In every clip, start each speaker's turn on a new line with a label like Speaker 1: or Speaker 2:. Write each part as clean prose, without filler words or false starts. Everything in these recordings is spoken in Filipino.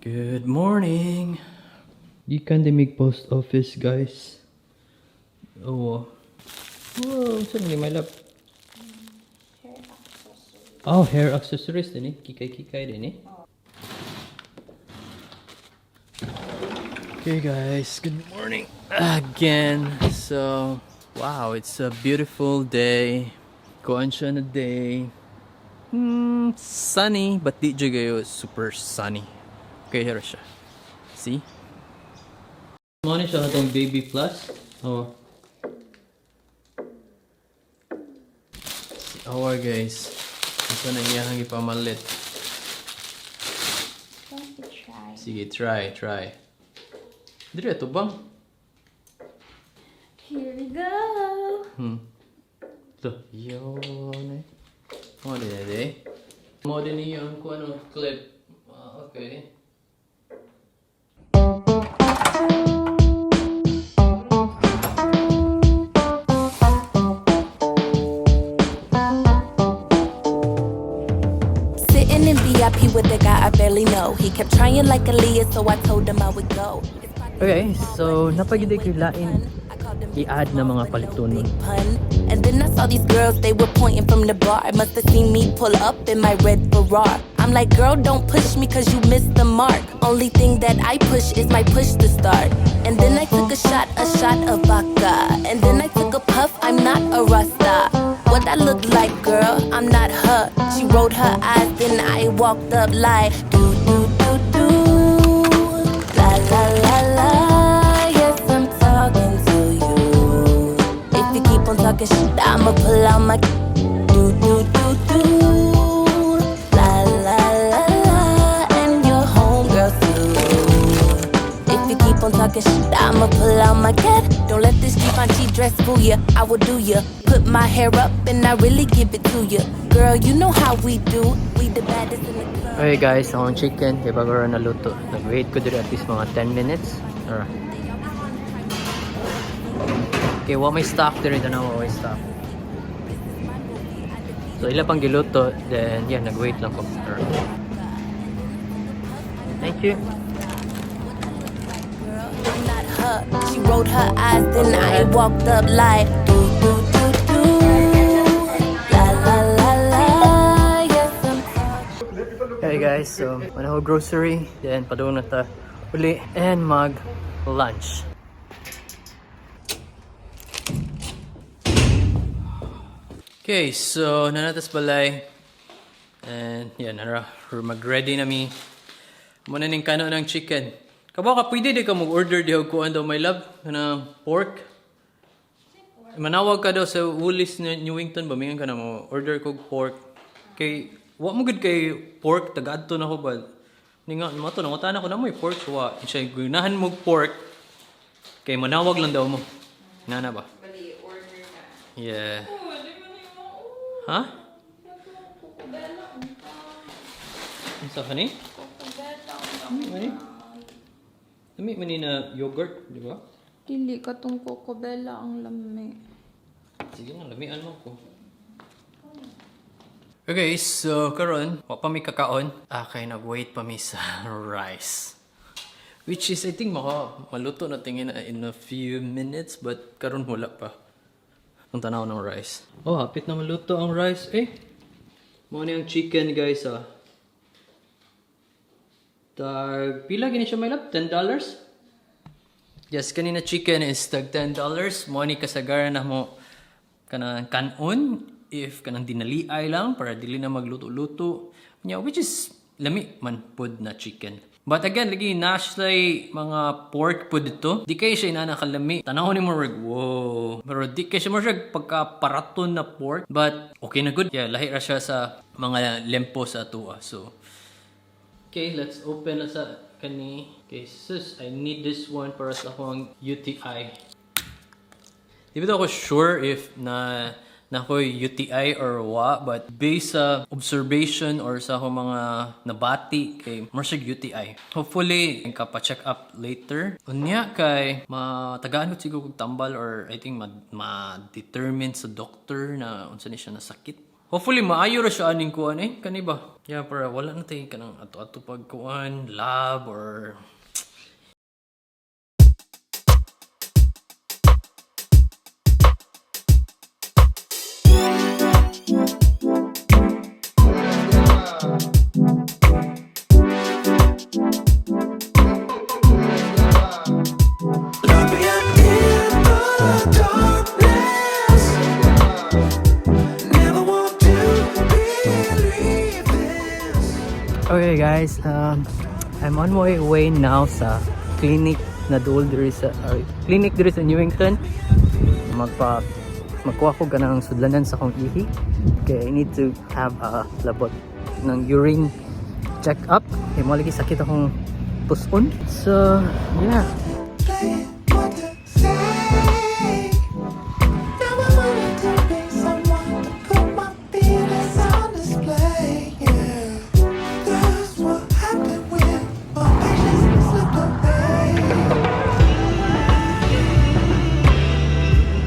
Speaker 1: Good morning. Gikan dimig post office, guys. Oh. Whoa, saan ni my love?
Speaker 2: Hair accessories.
Speaker 1: Oh, hair accessories din eh. Kikay-kikay din eh. Okay, guys. Good morning again. So, wow, it's a beautiful day. Kuan siya na day. Sunny, but di dyan kayo super sunny. Okay, here siya. See? Ano siya itong baby plus? Oh. Oh, guys. Ito na iyahang ipamalit.
Speaker 2: Want to try?
Speaker 1: Sige, try. Dito ito bang?
Speaker 2: Here we go.
Speaker 1: Ito. Yun eh. Mo din eh. Mo din yung kung ano clip. Okay.
Speaker 3: Sitting in VIP with the guy I barely know. He kept trying like Aaliyah, so I told him I would go.
Speaker 1: Okay, so napagindi ko lain i-add na mga paliton.
Speaker 3: And then I saw these girls, they were pointing from the bar. I must have seen me pull up in my red Ferrari. I'm like, girl, don't push me cause you missed the mark. Only thing that I push is my push to start. And then I took a shot of vodka. And then I took a puff, I'm not a Rasta. What I look like, girl, I'm not her. She rolled her eyes, then I walked up like, do, do, do, do. La, la, la, la. Yes, I'm talking to you. If you keep on talking shit, I'ma pull out my do, do, do, do. La, la, la, la. And your homegirl too. If you keep on talking shit, I'ma pull out my cat. Don't let this Givenchy dress fool ya. I will do ya. Put my hair up and I really give it to ya. Girl, you know how we do. We the baddest in the club.
Speaker 1: Okay guys, akong chicken. Kaya bago rin naluto. Nag-wait ko dito at least mga 10 minutes. Alright. Okay, what may stock dito na what may stock. So ila pang giluto. Then yeah, nag-wait lang ko. Alright. Thank you.
Speaker 3: I'm not her. She rolled her eyes, then I walked up like do do do do. La la la la. Yes, I'm
Speaker 1: Hey guys, so manaho grocery. Then padung na ta uli and mag lunch. Okay, so nanatas balay. And yan, mag-ready na mi. Muna ning kano ng chicken. Kabaw ka, pwede di ka mag-order di ako kuhan daw, my love, na pork. Manawag ka daw sa Woolies New Wington ba? Mingan ka na mo, order ko pork. Kay, wa mo good kay pork, taga-adto na ko ba? Nga, mato, nangutan ako na mo, pork, wa. Siya, gunahan mo pork, kay manawag lang daw mo. Nana ba?
Speaker 2: Bali, order na.
Speaker 1: Yeah.
Speaker 2: Oh, di ba niyo?
Speaker 1: Ha?
Speaker 2: Kokobela.
Speaker 1: Ano sa kani? Ano? Lami man ni na yogurt, di ba?
Speaker 2: Dili ka tong kokobela ang lami.
Speaker 1: Sige nga, lamian mo ko. Okay, so karon, wa pa mi kakaon. Kay nag-wait pa mi sa rice. Which is, I think, maluto na tingin in a few minutes, but karon wala pa. Ang tanaw ng rice. Oh, hapit na maluto ang rice. Mo na yung chicken, guys, pila gini siya, my love? $10? Yes, kanina chicken is tag $10. Mo ni kasagaran na mo kanang kanon if kanang dinaliay lang para dili na magluto-luto. Yeah, which is lami man pod na chicken. But again, lagi naslay mga pork po dito. Di kayo siya inakalami. Tanaw ni mo rig, wow. Pero di kayo siya mo rig pagka-paraton na pork. But okay na good. Yeah, lahi ra siya sa mga lempo sa atua. So, okay, let's open na sa kani. Okay, sis, I need this one para sa akong UTI. Di ba ako sure if na ako'y UTI or wa, but based sa observation or sa akong mga nabati kay marsig UTI. Hopefully, pa-check up later. Unya kay matagaan ko siguro kong tambal or I think ma-determine sa doctor na unsa ni siya nasakit. Hopefully maayo ra siya aning kuan eh kani ba. Yeah, para wala na tay kanang ato-ato pagkuan lab or okay guys, I'm on my way now sa clinic na dool diri sa clinic diri sa Newington. Magkuha ko ganang sudlanan sa akong ihi. Okay, I need to have a labot ng urine check up. Okay, mo lagi sakit akong puson. So, yeah.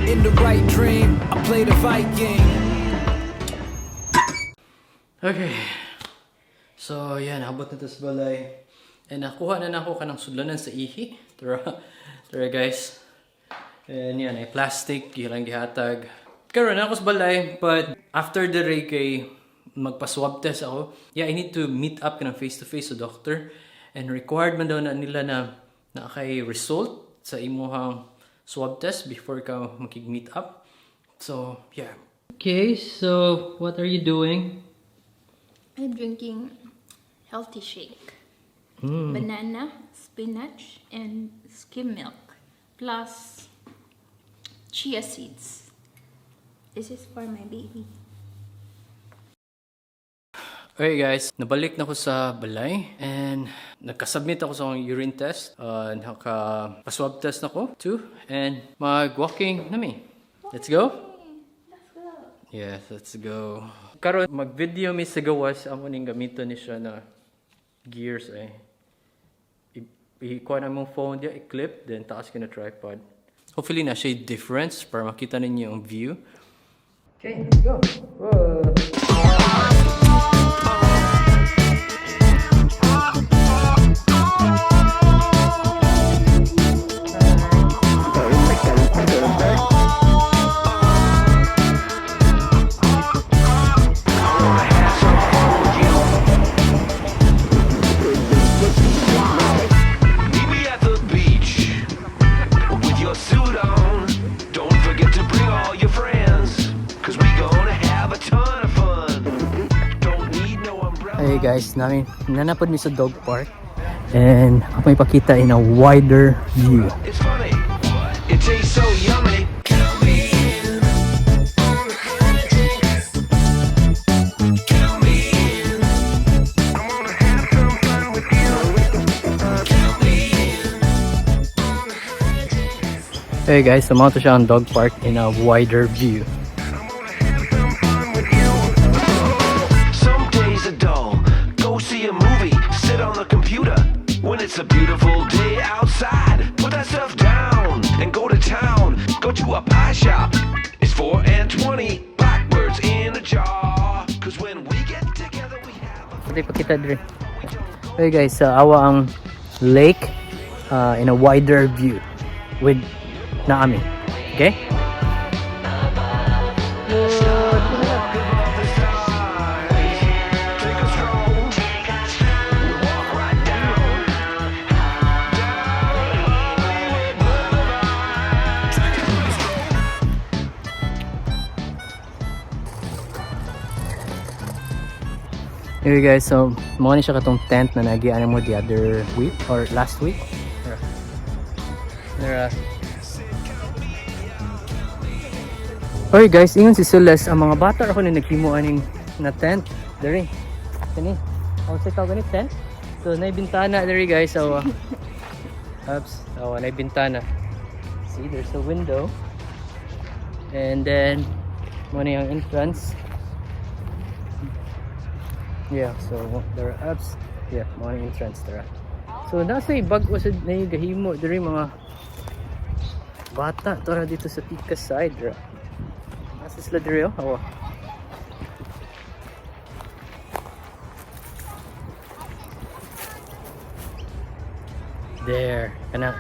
Speaker 4: In the right dream, I played a Viking.
Speaker 1: Okay. So, yan. Habot na ito sa balay. And nakuha na ako kanang sudlanan sa ihi. Tara guys. And yan, ay plastic. Ilang gihatag. Karon na ako sa balay. But after the kay magpa-swab test ako. Yeah, I need to meet up kanang face-to-face sa doctor. And required man daw na nila na kay result sa imuhang swab test before ka makig-meet up. So, yeah. Okay, so what are you doing?
Speaker 2: I'm drinking healthy shake. Banana, spinach, and skim milk. Plus chia seeds. This is for my baby.
Speaker 1: Okay guys, nabalik na ako sa balay and nagka-submit ako sa urine test. Naka-swab test na ako too. And mag-walking na mi. Let's go?
Speaker 2: Let's go.
Speaker 1: Yes, let's go. Karon mag-video mi sa gawas. Amo ning gamiton ni siya na gears eh. Ikuha na mong phone dia, i-clip, then taas ka na tripod. Hopefully na siya difference para makita ninyo yung view. Okay, let's go. Whoa. Hey guys, nanapod mi sa dog park and ako ipakita in a wider view.
Speaker 4: It's funny. It tastes so yummy. Count me in on the hijinks. Count me in. I wanna have some fun with you. Count me in on the hijinks.
Speaker 1: Hey guys, sumama to siya ang dog park in a wider view.
Speaker 4: When it's a beautiful day outside, put that stuff down and go to town. Go to a pie shop. It's 4 and 20 blackbirds in a jar. Cause when we get together, we have a...
Speaker 1: Pwede pakita dre. Hey guys, awa ang lake in a wider view with naami. Okay? Here guys, so mo ni siya katong tent na nagian mo the other week or last week. Okay guys, ingon si Sules ang mga bata ako ni naghimo aning na tent diri. Kani. Ako sa tawag ni tent. So nay bintana diri guys. So nay bintana. See, there's a window. And then mo ni ang entrance. Yeah, so there are apps. Yeah, mga entrance there. So nasa ibag was na yung gahimo diri mga bata tara dito sa Tika side ra. Nasa sila diri oh. There, kana.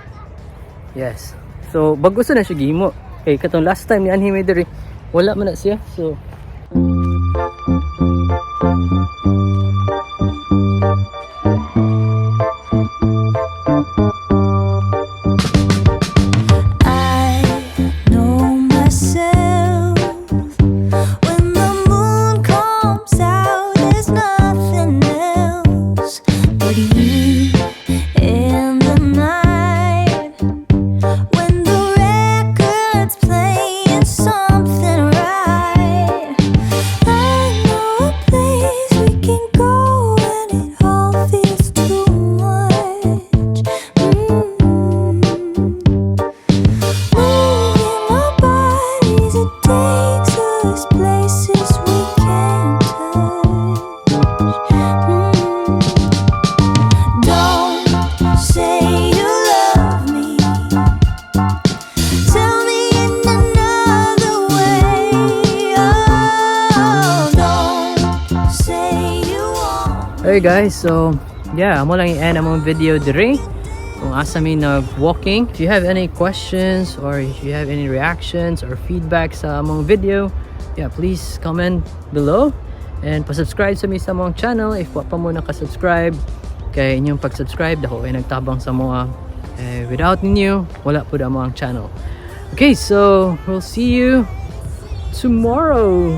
Speaker 1: Yes. So, bagus na siya gihimo. Kay katong last time ni Anime diri, wala man na siya. So,
Speaker 3: I know myself. When the moon comes out, there's nothing else but you in the night. When the record's playing something right, I know a place we can go when it all feels too much. Moving our bodies, it takes us places we can't touch. Don't say you love me. Tell me in another way. Oh, don't say you want.
Speaker 1: hey guys, so yeah, amo lang i-end among video diri. Kung asa mi nag-walking. If you have any questions or if you have any reactions or feedback sa among video, yeah, please comment below. And pa-subscribe sa mi sa among channel if wa pa mo naka-subscribe. Kay inyong pag-subscribe, dako ay nagtabang sa mga. Without ninyo, wala po ang channel. Okay, so we'll see you tomorrow.